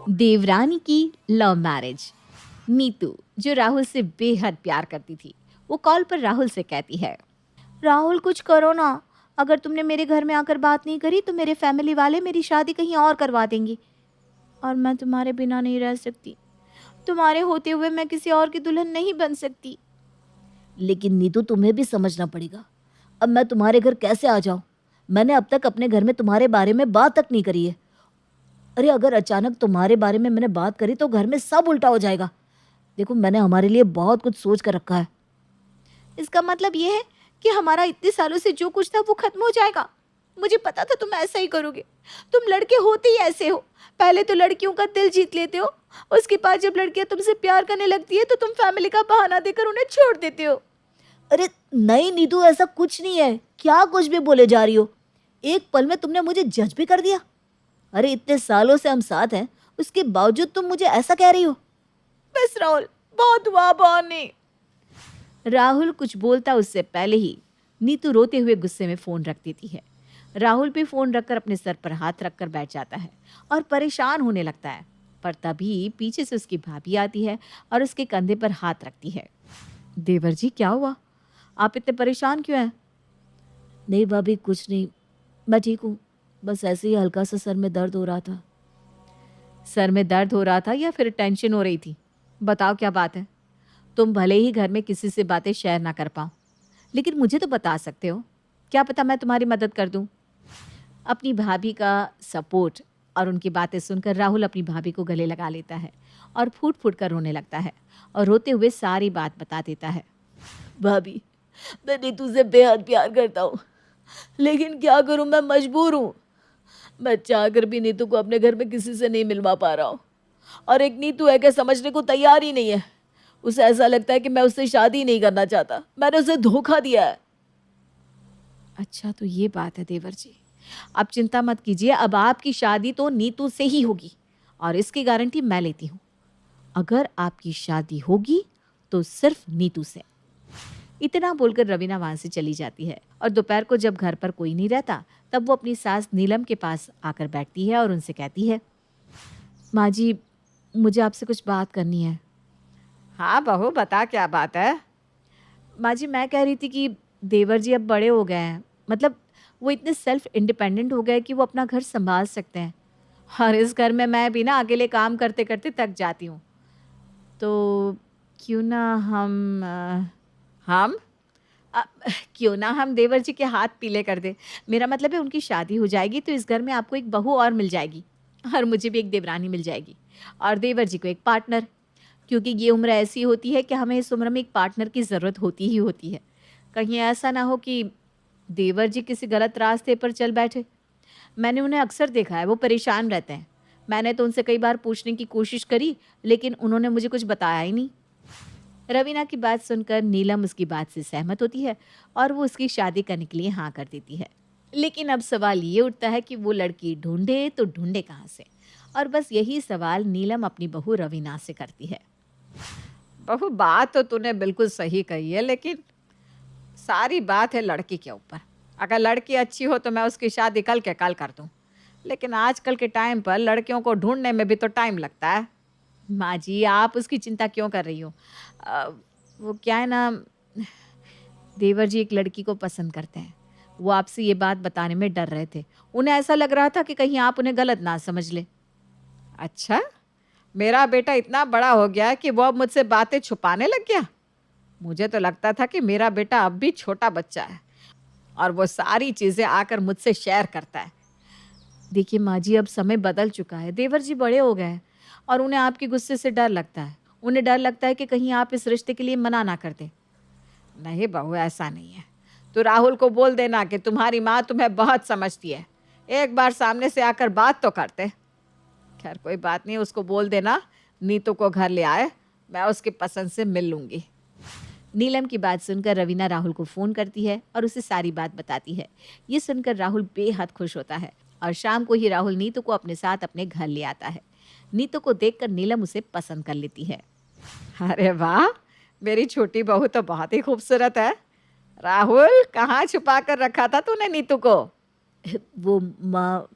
देवरानी की love marriage. Neetu, जो राहुल से बेहद प्यार करती थी, वो कॉल पर राहुल से कहती है, राहुल कुछ करो ना। अगर तुमने मेरे घर में आकर बात नहीं करी तो मेरे फैमिली वाले मेरी शादी कहीं और करवा देंगे। और मैं तुम्हारे बिना नहीं रह सकती। तुम्हारे होते हुए मैं किसी और की दुल्हन नहीं बन सकती। लेकिन नीतू, तुम्हें भी समझना पड़ेगा। अब मैं तुम्हारे घर कैसे आ जाऊं? मैंने अब तक अपने घर में तुम्हारे बारे में बात तक नहीं करी है। अरे अगर अचानक तुम्हारे बारे में मैंने बात करी तो घर में सब उल्टा हो जाएगा। देखो, मैंने हमारे लिए बहुत कुछ सोच कर रखा है। इसका मतलब ये है कि हमारा इतने सालों से जो कुछ था वो खत्म हो जाएगा। मुझे पता था तुम ऐसा ही करोगे। तुम लड़के होते ही ऐसे हो। पहले तो लड़कियों का दिल जीत लेते हो, उसके बाद जब लड़कियां तुमसे प्यार करने लगती है तो तुम फैमिली का बहाना देकर उन्हें छोड़ देते हो। अरे नहीं नीतू, ऐसा कुछ नहीं है। क्या कुछ भी बोले जा रही हो? एक पल में तुमने मुझे जज भी कर दिया। अरे इतने सालों से हम साथ हैं, उसके बावजूद तुम मुझे ऐसा कह रही हो? बस राहुल, बहुत हुआ बहाने। राहुल कुछ बोलता उससे पहले ही नीतू रोते हुए गुस्से में फोन रख देती है। राहुल भी फोन रखकर अपने सर पर हाथ रखकर बैठ जाता है और परेशान होने लगता है। पर तभी पीछे से उसकी भाभी आती है और उसके कंधे पर हाथ रखती है। देवर जी, क्या हुआ? आप इतने परेशान क्यों हैं? नहीं भाभी, कुछ नहीं। मैं ठीक हूँ। बस ऐसे ही हल्का सा सर में दर्द हो रहा था। सर में दर्द हो रहा था या फिर टेंशन हो रही थी? बताओ क्या बात है। तुम भले ही घर में किसी से बातें शेयर ना कर पाओ, लेकिन मुझे तो बता सकते हो। क्या पता मैं तुम्हारी मदद कर दूं। अपनी भाभी का सपोर्ट और उनकी बातें सुनकर राहुल अपनी भाभी को गले लगा लेता है और फूट फूट कर रोने लगता है और रोते हुए सारी बात बता देता है। भाभी, मैं नीतू से बेहद प्यार करता हूँ, लेकिन क्या करूँ, मैं मजबूर हूँ। मैं चाहकर भी नीतू को अपने घर में किसी से नहीं मिलवा पा रहा हूँ। और एक नीतू है कि समझने को तैयार ही नहीं है। उसे ऐसा लगता है कि मैं उससे शादी नहीं करना चाहता। मैंने उसे धोखा दिया है। अच्छा, तो ये बात है देवर जी। आप चिंता मत कीजिए, अब आपकी शादी तो नीतू से ही होगी और इसकी गारंटी मैं लेती हूँ। अगर आपकी शादी होगी तो सिर्फ नीतू से। इतना बोलकर रवीना वहां से चली जाती है और दोपहर को जब घर पर कोई नहीं रहता तब वो अपनी सास नीलम के पास आकर बैठती है और उनसे कहती है, माँ जी, मुझे आपसे कुछ बात करनी है। हाँ बहू, बता क्या बात है। माँ जी, मैं कह रही थी कि देवर जी अब बड़े हो गए हैं। मतलब वो इतने सेल्फ इंडिपेंडेंट हो गए कि वो अपना घर संभाल सकते हैं और इस घर में मैं भी ना अकेले काम करते करते थक जाती हूँ। तो क्यों ना हम अ, क्यों ना हम देवर जी के हाथ पीले कर दे। मेरा मतलब है उनकी शादी हो जाएगी तो इस घर में आपको एक बहू और मिल जाएगी और मुझे भी एक देवरानी मिल जाएगी और देवर जी को एक पार्टनर। क्योंकि ये उम्र ऐसी होती है कि हमें इस उम्र में एक पार्टनर की ज़रूरत होती ही होती है। कहीं ऐसा ना हो कि देवर जी किसी गलत रास्ते पर चल बैठे। मैंने उन्हें अक्सर देखा है, वो परेशान रहते हैं। मैंने तो उनसे कई बार पूछने की कोशिश करी, लेकिन उन्होंने मुझे कुछ बताया ही नहीं। रवीना की बात सुनकर नीलम उसकी बात से सहमत होती है और वो उसकी शादी करने के लिए हाँ कर देती है। लेकिन अब सवाल ये उठता है कि वो लड़की ढूंढे तो ढूंढे कहाँ से। और बस यही सवाल नीलम अपनी बहू रवीना से करती है। बहू, बात तो तूने बिल्कुल सही कही है, लेकिन सारी बात है लड़की के ऊपर। अगर लड़की अच्छी हो तो मैं उसकी शादी कल के कल कर दूं, लेकिन आजकल के टाइम पर लड़कियों को ढूंढने में भी तो टाइम लगता है। माँ जी, आप उसकी चिंता क्यों कर रही हो? अ, वो क्या है ना, देवर जी एक लड़की को पसंद करते हैं। वो आपसे ये बात बताने में डर रहे थे। उन्हें ऐसा लग रहा था कि कहीं आप उन्हें गलत ना समझ ले। अच्छा, मेरा बेटा इतना बड़ा हो गया है कि वो अब मुझसे बातें छुपाने लग गया। मुझे तो लगता था कि मेरा बेटा अब भी छोटा बच्चा है और वो सारी चीजें आकर मुझसे शेयर करता है। देखिए माँ जी, अब समय बदल चुका है। देवर जी बड़े हो गए हैं और उन्हें आपके गुस्से से डर लगता है। उन्हें डर लगता है कि कहीं आप इस रिश्ते के लिए मना ना कर दें। नहीं बहू, ऐसा नहीं है। तो राहुल को बोल देना कि तुम्हारी माँ तुम्हें बहुत समझती है। एक बार सामने से आकर बात तो करते। खैर कोई बात नहीं, उसको बोल देना नीतू को घर ले आए, मैं उसकी पसंद से मिल लूंगी। नीलम की बात सुनकर रवीना राहुल को फ़ोन करती है और उसे सारी बात बताती है। ये सुनकर राहुल बेहद खुश होता है और शाम को ही राहुल नीतू को अपने साथ अपने घर ले आता है। नीतू को देखकर नीलम उसे पसंद कर लेती है। अरे वाह, मेरी छोटी बहू तो बहुत ही खूबसूरत है। राहुल, कहाँ छुपा कर रखा था तूने नीतू को? वो माँ,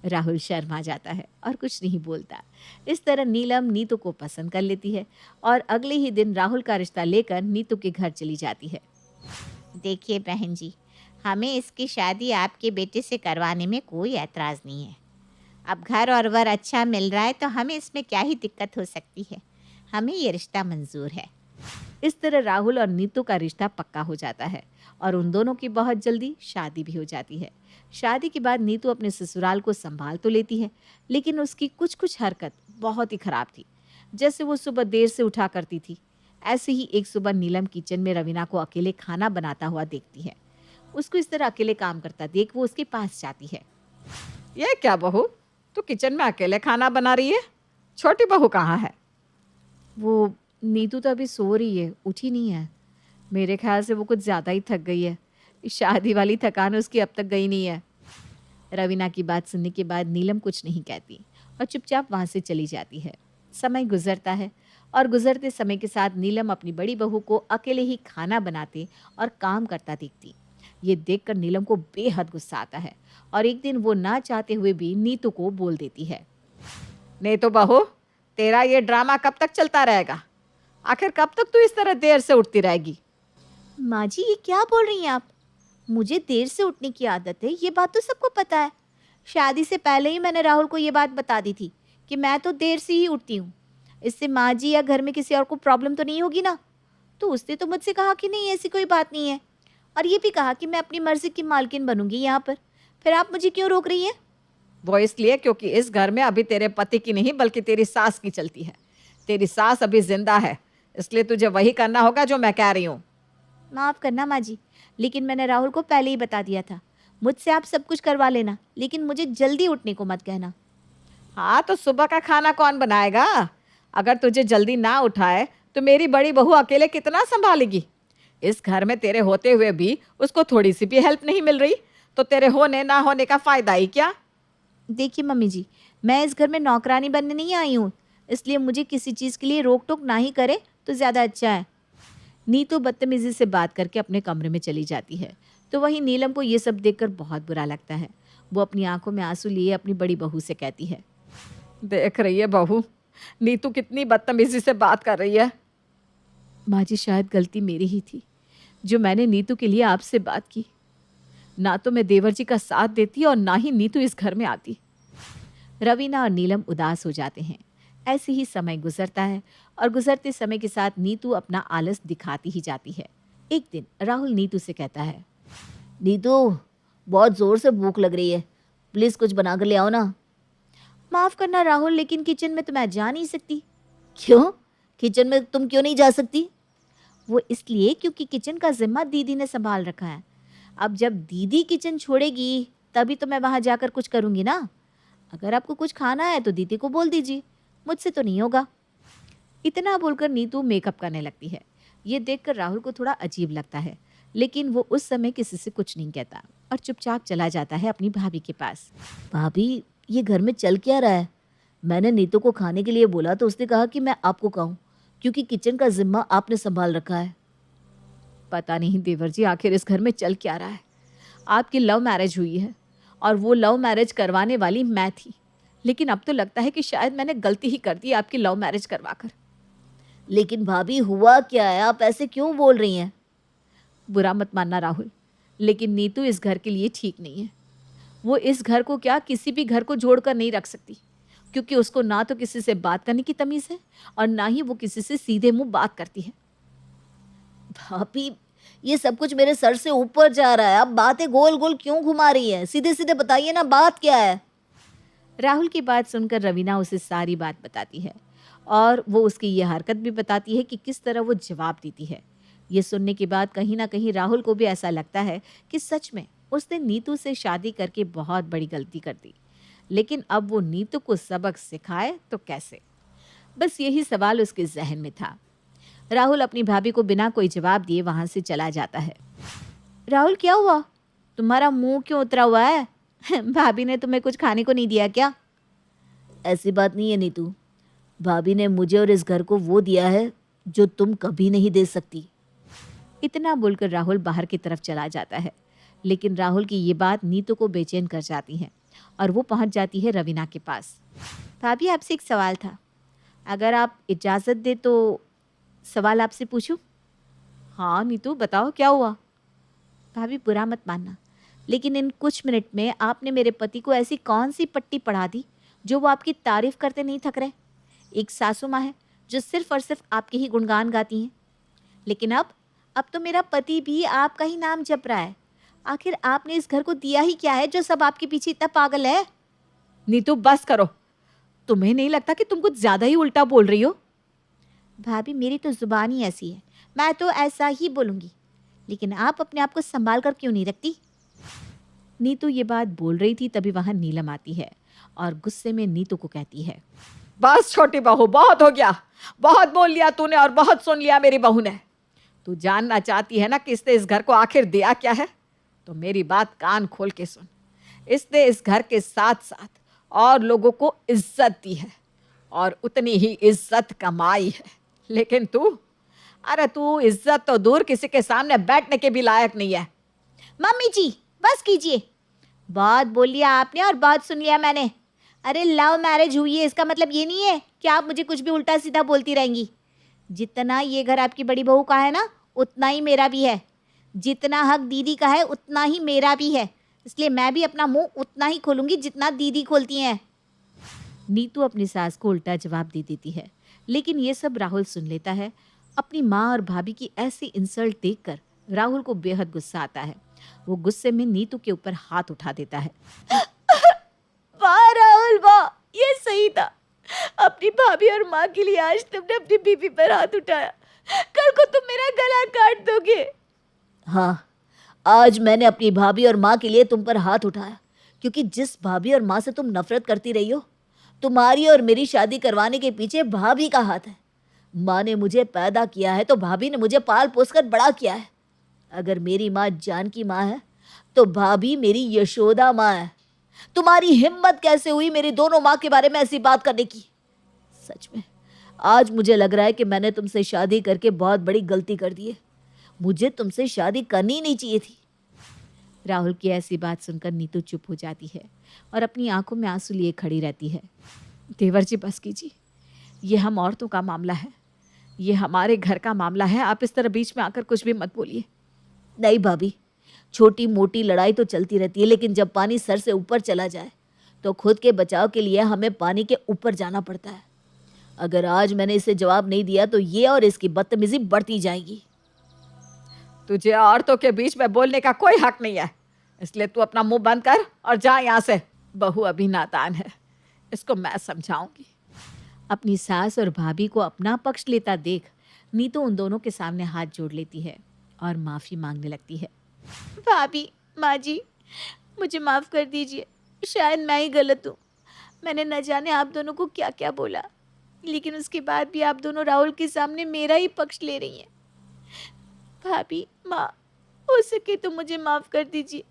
राहुल शर्मा जाता है और कुछ नहीं बोलता। इस तरह नीलम नीतू को पसंद कर लेती है और अगले ही दिन राहुल का रिश्ता लेकर नीतू के घर चली जाती है। देखिए बहन जी, हमें इसकी शादी आपके बेटे से करवाने में कोई ऐतराज़ नहीं है। अब घर और वर अच्छा मिल रहा है तो हमें इसमें क्या ही दिक्कत हो सकती है। हमें ये रिश्ता मंजूर है। इस तरह राहुल और नीतू का रिश्ता पक्का हो जाता है और उन दोनों की बहुत जल्दी शादी भी हो जाती है। शादी के बाद नीतू अपने ससुराल को संभाल तो लेती है, लेकिन उसकी कुछ कुछ हरकत बहुत ही खराब थी। जैसे वो सुबह देर से उठा करती थी। ऐसे ही एक सुबह नीलम किचन में रवीना को अकेले खाना बनाता हुआ देखती है। उसको इस तरह अकेले काम करता देख वो उसके पास जाती है। ये क्या बहू, तू किचन में अकेले खाना बना रही है? छोटी बहू कहाँ है? वो नीतू तो अभी सो रही है, उठी नहीं है। मेरे ख्याल से वो कुछ ज़्यादा ही थक गई है। शादी वाली थकान उसकी अब तक गई नहीं है। रवीना की बात सुनने के बाद नीलम कुछ नहीं कहती और चुपचाप वहाँ से चली जाती है। समय गुजरता है और गुजरते समय के साथ नीलम अपनी बड़ी बहू को अकेले ही खाना बनाते और काम करता देखती। ये देखकर नीलम को बेहद गुस्सा आता है और एक दिन वो ना चाहते हुए भी नीतू को बोल देती है। नहीं तो बहू, तेरा ये ड्रामा कब तक चलता रहेगा? आखिर कब तक तू इस तरह देर से उठती रहेगी? माँ जी, ये क्या बोल रही हैं आप? मुझे देर से उठने की आदत है, ये बात तो सबको पता है। शादी से पहले ही मैंने राहुल को ये बात बता दी थी कि मैं तो देर से ही उठती हूँ। इससे माँ जी या घर में किसी और को प्रॉब्लम तो नहीं होगी ना? तो उसने तो मुझसे कहा कि नहीं, ऐसी कोई बात नहीं है, और ये भी कहा कि मैं अपनी मर्जी की मालकिन बनूंगी यहाँ पर। फिर आप मुझे क्यों रोक रही हैं? वो इसलिए क्योंकि इस घर में अभी तेरे पति की नहीं बल्कि तेरी सास की चलती है। तेरी सास अभी जिंदा है, इसलिए तुझे वही करना होगा जो मैं कह रही हूँ। माफ़ करना माँ जी, लेकिन मैंने राहुल को पहले ही बता दिया था। मुझसे आप सब कुछ करवा लेना, लेकिन मुझे जल्दी उठने को मत कहना। हाँ, तो सुबह का खाना कौन बनाएगा? अगर तुझे जल्दी ना उठाए तो मेरी बड़ी बहू अकेले कितना संभालेगी? इस घर में तेरे होते हुए भी उसको थोड़ी सी भी हेल्प नहीं मिल रही, तो तेरे होने ना होने का फ़ायदा ही क्या? देखिए मम्मी जी, मैं इस घर में नौकरानी बनने नहीं आई हूँ, इसलिए मुझे किसी चीज़ के लिए रोक टोक ना ही करे तो ज़्यादा अच्छा है। नीतू बदतमीजी से बात करके अपने कमरे में चली जाती है। तो वहीं नीलम को ये सब देखकर बहुत बुरा लगता है। वो अपनी आंखों में आंसू लिए अपनी बड़ी बहू से कहती है। देख रही है बहू, नीतू कितनी बदतमीजी से बात कर रही है। माँ जी, शायद गलती मेरी ही थी जो मैंने नीतू के लिए आपसे बात की। ना तो मैं देवर जी का साथ देती और ना ही नीतू इस घर में आती। रवीना और नीलम उदास हो जाते हैं। ऐसे ही समय गुजरता है और गुजरते समय के साथ नीतू अपना आलस दिखाती ही जाती है। एक दिन राहुल नीतू से कहता है। नीतू, बहुत ज़ोर से भूख लग रही है, प्लीज़ कुछ बना कर ले आओ ना। माफ़ करना राहुल, लेकिन किचन में तो मैं जा नहीं सकती। क्यों? किचन में तुम क्यों नहीं जा सकती? वो इसलिए क्योंकि किचन का जिम्मा दीदी ने संभाल रखा है। अब जब दीदी किचन छोड़ेगी तभी तो मैं वहाँ जाकर कुछ करूँगी ना। अगर आपको कुछ खाना है तो दीदी को बोल दीजिए, मुझसे तो नहीं होगा। इतना बोलकर नीतू मेकअप करने लगती है। ये देखकर राहुल को थोड़ा अजीब लगता है, लेकिन वो उस समय किसी से कुछ नहीं कहता और चुपचाप चला जाता है अपनी भाभी के पास। भाभी, ये घर में चल क्या रहा है? मैंने नीतू को खाने के लिए बोला तो उसने कहा कि मैं आपको कहूँ, क्योंकि किचन का जिम्मा आपने संभाल रखा है। पता नहीं देवर जी, आखिर इस घर में चल क्या रहा है। आपकी लव मैरिज हुई है और वो लव मैरिज करवाने वाली मैं थी, लेकिन अब तो लगता है कि शायद मैंने गलती ही कर दी आपकी लव मैरिज करवाकर। लेकिन भाभी, हुआ क्या है? आप ऐसे क्यों बोल रही हैं? बुरा मत मानना राहुल, लेकिन नीतू इस घर के लिए ठीक नहीं है। वो इस घर को क्या किसी भी घर को जोड़कर नहीं रख सकती, क्योंकि उसको ना तो किसी से बात करने की तमीज़ है और ना ही वो किसी से सीधे मुंह बात करती है। भाभी, ये सब कुछ मेरे सर से ऊपर जा रहा है। आप बातें गोल गोल क्यों घुमा रही हैं? सीधे सीधे बताइए ना, बात क्या है? राहुल की बात सुनकर रवीना उसे सारी बात बताती है और वो उसकी ये हरकत भी बताती है कि किस तरह वो जवाब देती है। ये सुनने के बाद कहीं ना कहीं राहुल को भी ऐसा लगता है कि सच में उसने नीतू से शादी करके बहुत बड़ी गलती कर दी, लेकिन अब वो नीतू को सबक सिखाए तो कैसे? बस यही सवाल उसके जहन में था। राहुल अपनी भाभी को बिना कोई जवाब दिए वहां से चला जाता है। राहुल, क्या हुआ? तुम्हारा मुंह क्यों उतरा हुआ है? भाभी ने तुम्हें कुछ खाने को नहीं दिया क्या? ऐसी बात नहीं है नीतू, भाभी ने मुझे और इस घर को वो दिया है जो तुम कभी नहीं दे सकती। इतना बोलकर राहुल बाहर की तरफ चला जाता है, लेकिन राहुल की ये बात नीतू को बेचैन कर जाती है और वो पहुंच जाती है रवीना के पास। भाभी आपसे एक सवाल था, अगर आप इजाज़त दें तो सवाल आपसे पूछूं? हाँ नीतू, बताओ क्या हुआ? भाभी बुरा मत मानना, लेकिन इन कुछ मिनट में आपने मेरे पति को ऐसी कौन सी पट्टी पढ़ा दी जो वो आपकी तारीफ करते नहीं थक रहे। एक सासू माँ है जो सिर्फ और सिर्फ आपके ही गुणगान गाती हैं, लेकिन अब तो मेरा पति भी आपका ही नाम जप रहा है। आखिर आपने इस घर को दिया ही क्या है जो सब आपके पीछे इतना पागल है? नीतू बस करो, तुम्हें नहीं लगता कि तुम कुछ ज्यादा ही उल्टा बोल रही हो? भाभी मेरी तो जुबान ही ऐसी है, मैं तो ऐसा ही बोलूँगी, लेकिन आप अपने आप को संभाल कर क्यों नहीं रखती? नीतू ये बात बोल रही थी, तभी वहां नीलम आती है और गुस्से में नीतू को कहती है, बस छोटी बहू, बहुत हो गया, बहुत बोल लिया तूने और बहुत सुन लिया मेरी बहू ने। तू जानना चाहती है ना कि इसने इस घर को आखिर दिया क्या है? तो मेरी बात कान खोल के सुन। इसने इस घर के साथ साथ और लोगों को इज्जत दी है और उतनी ही इज्जत कमाई है, लेकिन अरे तू इज्जत तो दूर, किसी के सामने बैठने के भी लायक नहीं है। मम्मी जी बस कीजिए, बहुत बोल लिया आपने और बहुत सुन लिया मैंने। अरे लव मैरिज हुई है, इसका मतलब ये नहीं है कि आप मुझे कुछ भी उल्टा सीधा बोलती रहेंगी। जितना ये घर आपकी बड़ी बहू का है ना, उतना ही मेरा भी है। जितना हक दीदी का है उतना ही मेरा भी है, इसलिए मैं भी अपना मुंह उतना ही खोलूंगी जितना दीदी खोलती हैं। नीतू अपनी सास को उल्टा जवाब दे देती है, लेकिन ये सब राहुल सुन लेता है। अपनी माँ और भाभी की ऐसी इंसल्ट देखकर राहुल को बेहद गुस्सा आता है। वो गुस्से में नीतू के ऊपर हाथ उठा देता है। वाह राहुल वाह, ये सही था। अपनी भाभी और माँ के लिए आज तुमने अपनी बीवी पर हाथ उठाया, कल को तुम मेरा गला काट दोगे। हाँ, आज मैंने अपनी भाभी और माँ के लिए तुम पर हाथ उठाया, क्योंकि जिस भाभी और माँ से तुम नफरत करती रही हो, तुम्हारी और मेरी शादी करवाने के पीछे भाभी का हाथ है। माँ ने मुझे पैदा किया है तो भाभी ने मुझे पाल पोस कर बड़ा किया है। अगर मेरी माँ जानकी माँ है तो भाभी मेरी यशोदा माँ है। तुम्हारी हिम्मत कैसे हुई मेरी दोनों माँ के बारे में ऐसी बात करने की? सच में आज मुझे लग रहा है कि मैंने तुमसे शादी करके बहुत बड़ी गलती कर दी है। मुझे तुमसे शादी करनी नहीं चाहिए थी। राहुल की ऐसी बात सुनकर नीतू चुप हो जाती है और अपनी आंखों में आंसू लिए खड़ी रहती है। देवर जी बस कीजिए, ये हम औरतों का मामला है, ये हमारे घर का मामला है, आप इस तरह बीच में आकर कुछ भी मत बोलिए। नहीं भाभी, छोटी मोटी लड़ाई तो चलती रहती है, लेकिन जब पानी सर से ऊपर चला जाए तो खुद के बचाव के लिए हमें पानी के ऊपर जाना पड़ता है। अगर आज मैंने इसे जवाब नहीं दिया तो ये और इसकी बदतमीजी बढ़ती जाएगी। तुझे औरतों के बीच में बोलने का कोई हक नहीं है, इसलिए तू अपना मुंह बंद कर और जा यहाँ से। बहू अभी नादान है, इसको मैं समझाऊंगी। अपनी सास और भाभी को अपना पक्ष लेता देख नीतू उन दोनों के सामने हाथ जोड़ लेती है और माफ़ी मांगने लगती है। भाभी, माँ जी, मुझे माफ़ कर दीजिए, शायद मैं ही गलत हूँ। मैंने न जाने आप दोनों को क्या क्या बोला, लेकिन उसके बाद भी आप दोनों राहुल के सामने मेरा ही पक्ष ले रही हैं। भाभी, माँ, हो सके तो मुझे माफ़ कर दीजिए,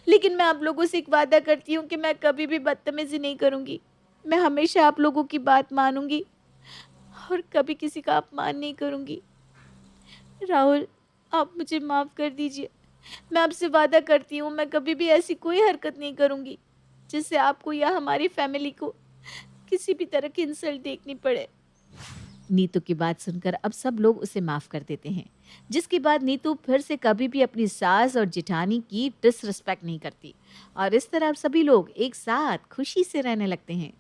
लेकिन मैं आप लोगों से एक वादा करती हूँ कि मैं कभी भी बदतमीजी नहीं करूँगी। मैं हमेशा आप लोगों की बात मानूंगी और कभी किसी का अपमान नहीं करूँगी। राहुल, आप मुझे माफ़ कर दीजिए। मैं आपसे वादा करती हूँ मैं कभी भी ऐसी कोई हरकत नहीं करूँगी जिससे आपको या हमारी फैमिली को किसी भी तरह की इंसल्ट देखनी पड़े। नीतू की बात सुनकर अब सब लोग उसे माफ़ कर देते हैं, जिसके बाद नीतू फिर से कभी भी अपनी सास और जेठानी की डिसरिस्पेक्ट नहीं करती और इस तरह अब सभी लोग एक साथ खुशी से रहने लगते हैं।